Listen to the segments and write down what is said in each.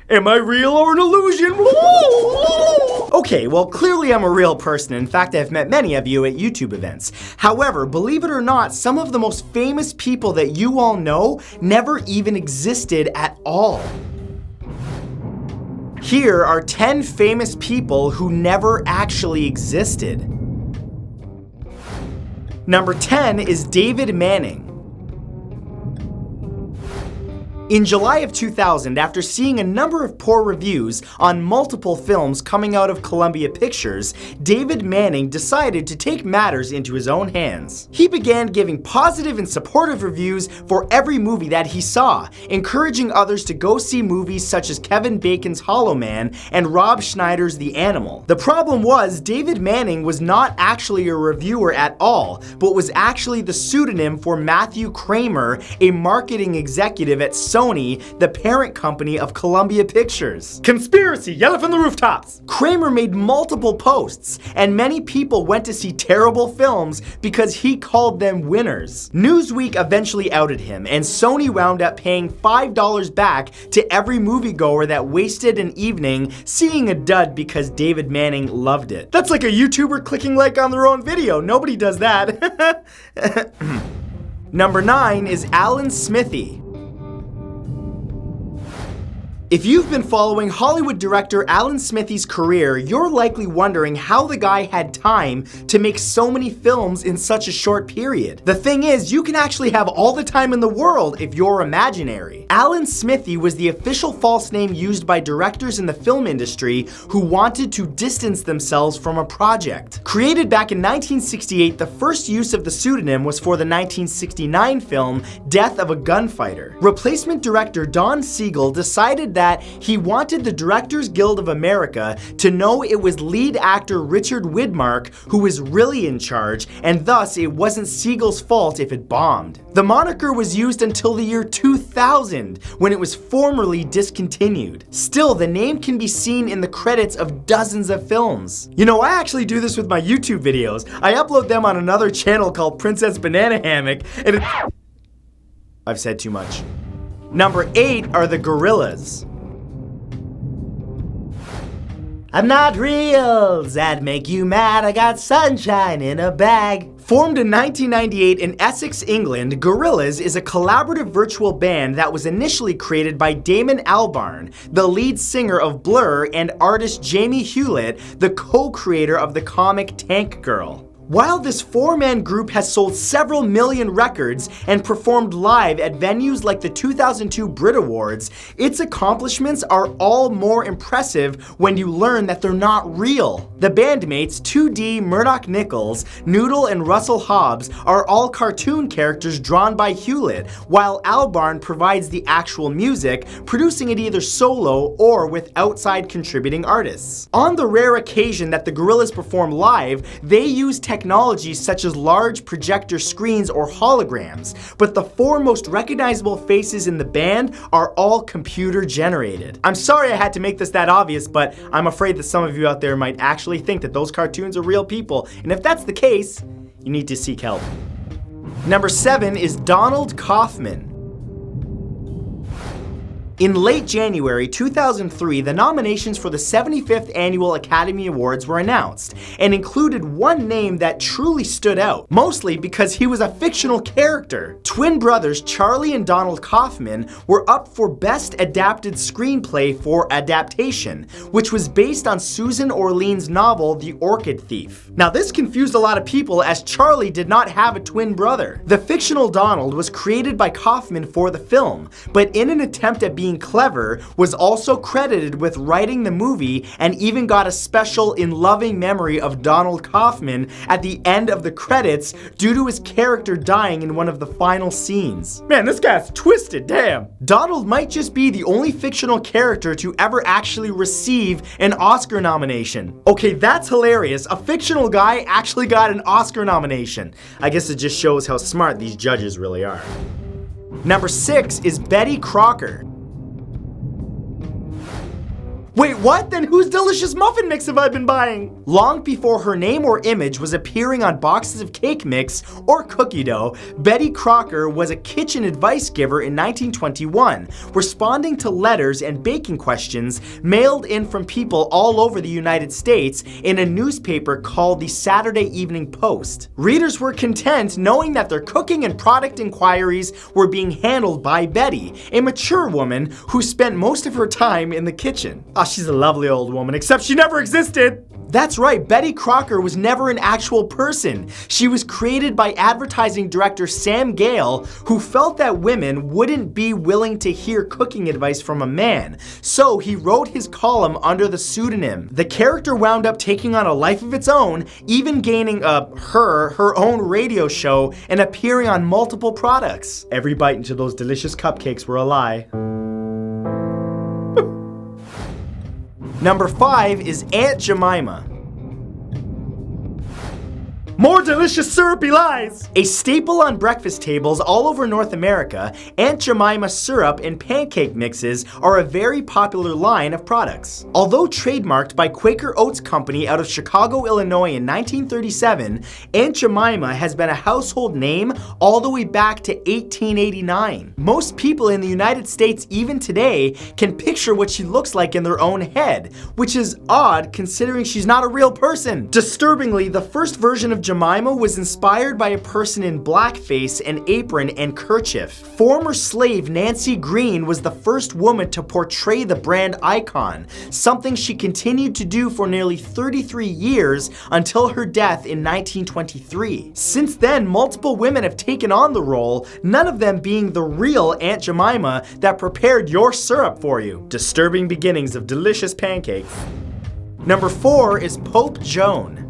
Am I real or an illusion? Okay, well, clearly I'm a real person. In fact, I've met many of you at YouTube events. However, believe it or not, some of the most famous people that you all know never even existed at all. Here are 10 famous people who never actually existed. Number 10 is David Manning. In July of 2000, after seeing a number of poor reviews on multiple films coming out of Columbia Pictures, David Manning decided to take matters into his own hands. He began giving positive and supportive reviews for every movie that he saw, encouraging others to go see movies such as Kevin Bacon's Hollow Man and Rob Schneider's The Animal. The problem was, David Manning was not actually a reviewer at all, but was actually the pseudonym for Matthew Kramer, a marketing executive at Sony, the parent company of Columbia Pictures. Conspiracy, yell it from the rooftops! Kramer made multiple posts, and many people went to see terrible films because he called them winners. Newsweek eventually outed him, and Sony wound up paying $5 back to every moviegoer that wasted an evening seeing a dud because David Manning loved it. That's like a YouTuber clicking like on their own video. Nobody does that. Number 9 is Alan Smithee. If you've been following Hollywood director Alan Smithee's career, you're likely wondering how the guy had time to make so many films in such a short period. The thing is, you can actually have all the time in the world if you're imaginary. Alan Smithee was the official false name used by directors in the film industry who wanted to distance themselves from a project. Created back in 1968, the first use of the pseudonym was for the 1969 film Death of a Gunfighter. Replacement director Don Siegel decided that he wanted the Directors Guild of America to know it was lead actor Richard Widmark who was really in charge, and thus it wasn't Siegel's fault if it bombed. The moniker was used until the year 2000, when it was formally discontinued. Still, the name can be seen in the credits of dozens of films. You know, I actually do this with my YouTube videos. I upload them on another channel called Princess Banana Hammock, and I've said too much. Number 8 are the Gorillaz. I'm not real, that'd make you mad, I got sunshine in a bag. Formed in 1998 in Essex, England, Gorillaz is a collaborative virtual band that was initially created by Damon Albarn, the lead singer of Blur, and artist Jamie Hewlett, the co-creator of the comic Tank Girl. While this 4-man group has sold several million records and performed live at venues like the 2002 Brit Awards, its accomplishments are all more impressive when you learn that they're not real. The bandmates 2D, Murdoch Nichols, Noodle, and Russell Hobbs are all cartoon characters drawn by Hewlett, while Albarn provides the actual music, producing it either solo or with outside contributing artists. On the rare occasion that the Gorillaz perform live, they use technologies such as large projector screens or holograms, but the 4 most recognizable faces in the band are all computer generated. I'm sorry I had to make this that obvious, but I'm afraid that some of you out there might actually think that those cartoons are real people, and if that's the case, you need to seek help. Number 7 is Donald Kaufman. In late January 2003, the nominations for the 75th Annual Academy Awards were announced, and included one name that truly stood out, mostly because he was a fictional character. Twin brothers Charlie and Donald Kaufman were up for Best Adapted Screenplay for Adaptation, which was based on Susan Orlean's novel The Orchid Thief. Now this confused a lot of people as Charlie did not have a twin brother. The fictional Donald was created by Kaufman for the film, but in an attempt at being clever, was also credited with writing the movie and even got a special in loving memory of Donald Kaufman at the end of the credits due to his character dying in one of the final scenes. Man, this guy's twisted, damn. Donald might just be the only fictional character to ever actually receive an Oscar nomination. Okay, that's hilarious. A fictional guy actually got an Oscar nomination. I guess it just shows how smart these judges really are. Number 6 is Betty Crocker. Wait, what? Then whose delicious muffin mix have I been buying? Long before her name or image was appearing on boxes of cake mix or cookie dough, Betty Crocker was a kitchen advice giver in 1921, responding to letters and baking questions mailed in from people all over the United States in a newspaper called the Saturday Evening Post. Readers were content knowing that their cooking and product inquiries were being handled by Betty, a mature woman who spent most of her time in the kitchen. Ah, she's a lovely old woman, except she never existed. That's right, Betty Crocker was never an actual person. She was created by advertising director Sam Gale, who felt that women wouldn't be willing to hear cooking advice from a man, so he wrote his column under the pseudonym. The character wound up taking on a life of its own, even gaining her own radio show and appearing on multiple products. Every bite into those delicious cupcakes were a lie. Number 5 is Aunt Jemima. More delicious syrupy lies! A staple on breakfast tables all over North America, Aunt Jemima syrup and pancake mixes are a very popular line of products. Although trademarked by Quaker Oats Company out of Chicago, Illinois in 1937, Aunt Jemima has been a household name all the way back to 1889. Most people in the United States even today can picture what she looks like in their own head, which is odd considering she's not a real person. Disturbingly, the first version of Jemima was inspired by a person in blackface and apron and kerchief. Former slave Nancy Green was the first woman to portray the brand icon, something she continued to do for nearly 33 years until her death in 1923. Since then, multiple women have taken on the role, none of them being the real Aunt Jemima that prepared your syrup for you. Disturbing beginnings of delicious pancakes. Number 4 is Pope Joan.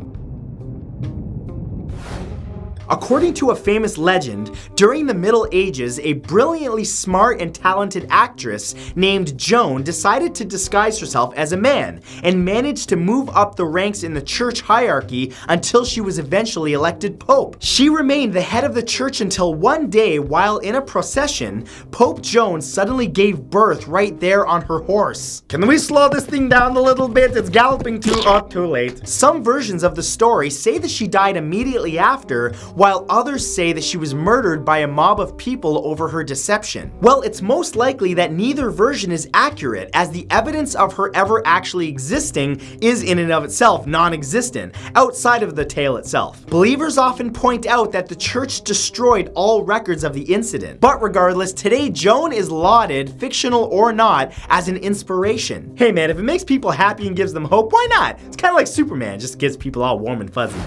According to a famous legend, during the Middle Ages, a brilliantly smart and talented actress named Joan decided to disguise herself as a man and managed to move up the ranks in the church hierarchy until she was eventually elected pope. She remained the head of the church until one day, while in a procession, Pope Joan suddenly gave birth right there on her horse. Can we slow this thing down a little bit? It's galloping too late. Some versions of the story say that she died immediately after, while others say that she was murdered by a mob of people over her deception. Well, it's most likely that neither version is accurate, as the evidence of her ever actually existing is in and of itself non-existent, outside of the tale itself. Believers often point out that the church destroyed all records of the incident. But regardless, today Joan is lauded, fictional or not, as an inspiration. Hey man, if it makes people happy and gives them hope, why not? It's kind of like Superman, just gets people all warm and fuzzy.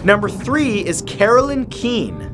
Number 3 is Carolyn Keene.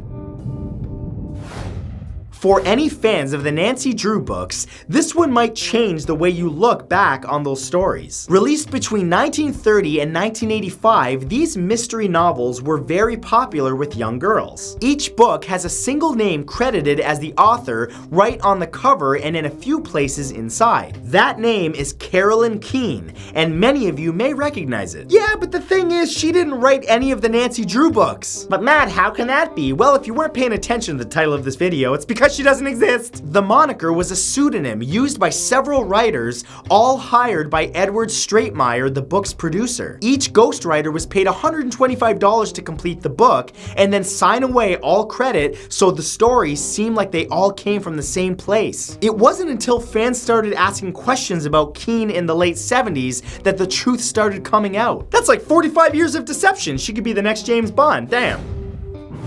For any fans of the Nancy Drew books, this one might change the way you look back on those stories. Released between 1930 and 1985, these mystery novels were very popular with young girls. Each book has a single name credited as the author right on the cover and in a few places inside. That name is Carolyn Keene, and many of you may recognize it. Yeah, but the thing is, she didn't write any of the Nancy Drew books. But Matt, how can that be? Well, if you weren't paying attention to the title of this video, it's because she doesn't exist. The moniker was a pseudonym used by several writers, all hired by Edward Stratemeyer, the book's producer. Each ghostwriter was paid $125 to complete the book and then sign away all credit, so the stories seemed like they all came from the same place. It wasn't until fans started asking questions about Keene in the late 70s that the truth started coming out. That's like 45 years of deception. She could be the next James Bond, damn.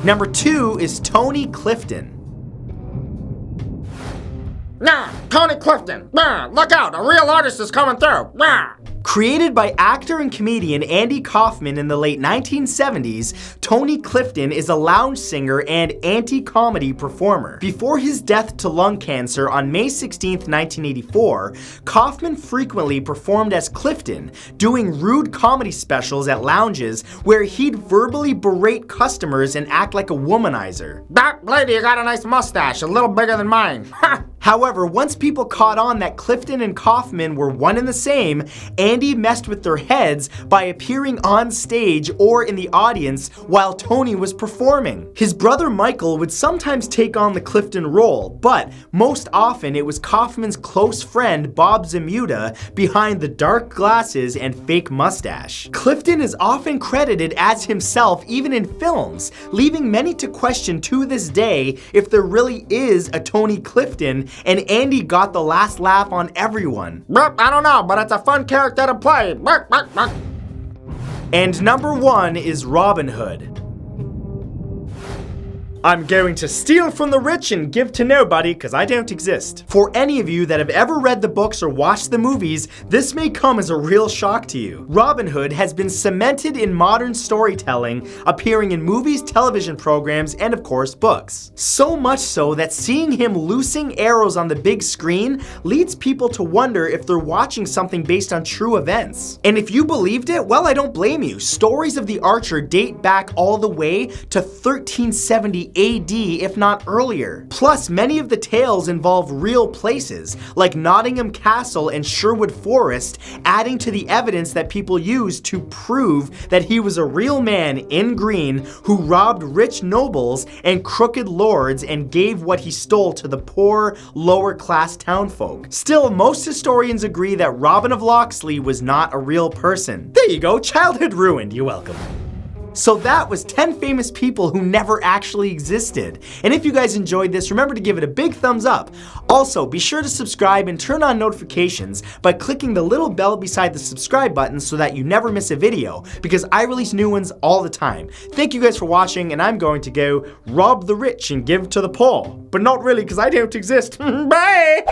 Number 2 is Tony Clifton. Nah, Tony Clifton. Nah, look out, a real artist is coming through. Nah. Created by actor and comedian Andy Kaufman in the late 1970s, Tony Clifton is a lounge singer and anti-comedy performer. Before his death to lung cancer on May 16, 1984, Kaufman frequently performed as Clifton, doing rude comedy specials at lounges where he'd verbally berate customers and act like a womanizer. That lady got a nice mustache, a little bigger than mine. Ha! However, once people caught on that Clifton and Kaufman were one and the same, Andy messed with their heads by appearing on stage or in the audience while Tony was performing. His brother Michael would sometimes take on the Clifton role, but most often it was Kaufman's close friend Bob Zmuda behind the dark glasses and fake mustache. Clifton is often credited as himself even in films, leaving many to question to this day if there really is a Tony Clifton and Andy got the last laugh on everyone. I don't know, but it's a fun character to play. And number 1 is Robin Hood. I'm going to steal from the rich and give to nobody because I don't exist. For any of you that have ever read the books or watched the movies, this may come as a real shock to you. Robin Hood has been cemented in modern storytelling, appearing in movies, television programs, and of course books. So much so that seeing him loosing arrows on the big screen leads people to wonder if they're watching something based on true events. And if you believed it, well, I don't blame you. Stories of the Archer date back all the way to 1370 AD, if not earlier. Plus, many of the tales involve real places, like Nottingham Castle and Sherwood Forest, adding to the evidence that people used to prove that he was a real man in green who robbed rich nobles and crooked lords and gave what he stole to the poor, lower-class townfolk. Still, most historians agree that Robin of Locksley was not a real person. There you go, childhood ruined, you're welcome. So that was 10 famous people who never actually existed. And if you guys enjoyed this, remember to give it a big thumbs up. Also, be sure to subscribe and turn on notifications by clicking the little bell beside the subscribe button so that you never miss a video, because I release new ones all the time. Thank you guys for watching, and I'm going to go rob the rich and give to the poor. But not really, because I don't exist. Bye!